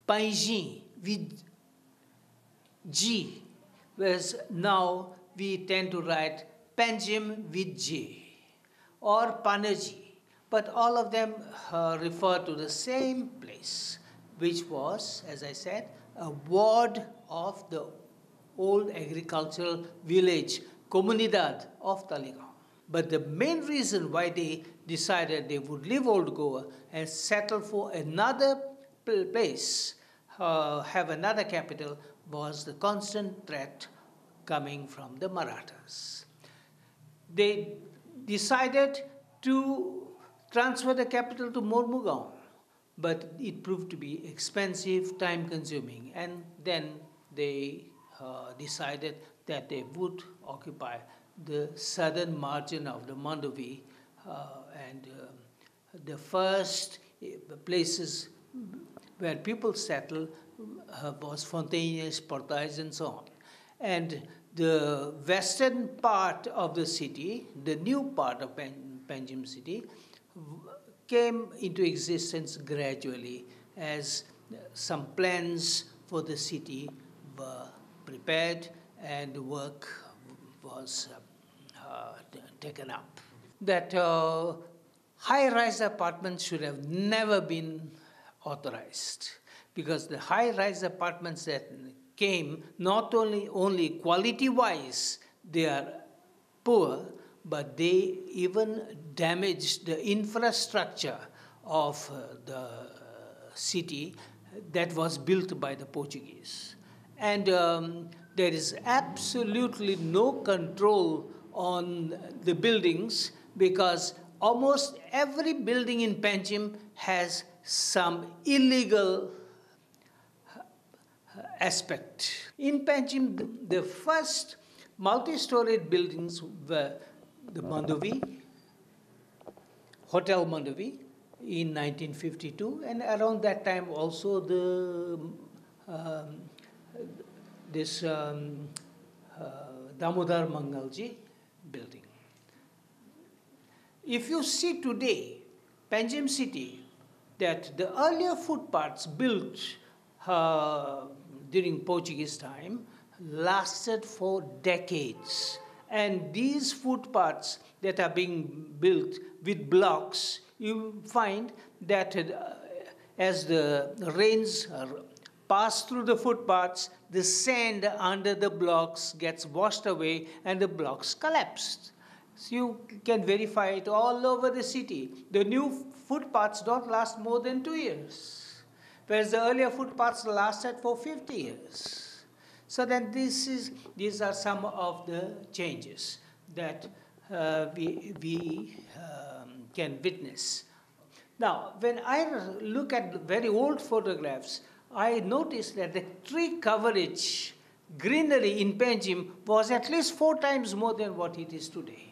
Panaji with G, whereas now we tend to write Panjim with J, or Panaji. But all of them refer to the same place, which was, as I said, a ward of the old agricultural village, Comunidad of Talegaon. But the main reason why they decided they would leave Old Goa and settle for another place, have another capital, was the constant threat coming from the Marathas. They decided to transfer the capital to Mormugaon, but it proved to be expensive, time-consuming, and then they decided that they would occupy the southern margin of the Mandovi, and the first places where people settled was Fontaines, Portage, and so on. And the western part of the city, the new part of Panjim city, came into existence gradually as some plans for the city were prepared and work was taken up. That high-rise apartments should have never been authorized, because the high-rise apartments that came, not only quality-wise they are poor, but they even damaged the infrastructure of the city that was built by the Portuguese. And there is absolutely no control on the buildings, because almost every building in Panjim has some illegal aspect. In Panjim, the first multi-storied buildings were the Mandovi, Hotel Mandovi in 1952, and around that time also the Damodar Mangalji building. If you see today, Panjim city, that the earlier footpaths built during Portuguese time lasted for decades. And these footpaths that are being built with blocks, you find that as the rains pass through the footpaths, the sand under the blocks gets washed away and the blocks collapsed. So you can verify it all over the city. The new footpaths don't last more than 2 years, whereas the earlier footpaths lasted for 50 years. So then these are some of the changes that we can witness. Now, when I look at very old photographs, I notice that the tree coverage, greenery in Panjim was at least 4 times more than what it is today.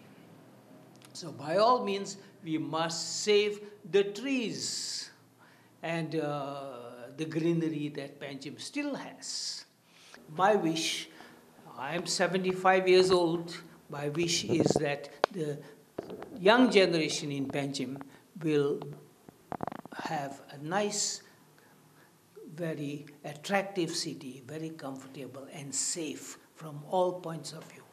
So by all means, we must save the trees and the greenery that Panjim still has. My wish, I am 75 years old, my wish is that the young generation in Panjim will have a nice, very attractive city, very comfortable and safe from all points of view.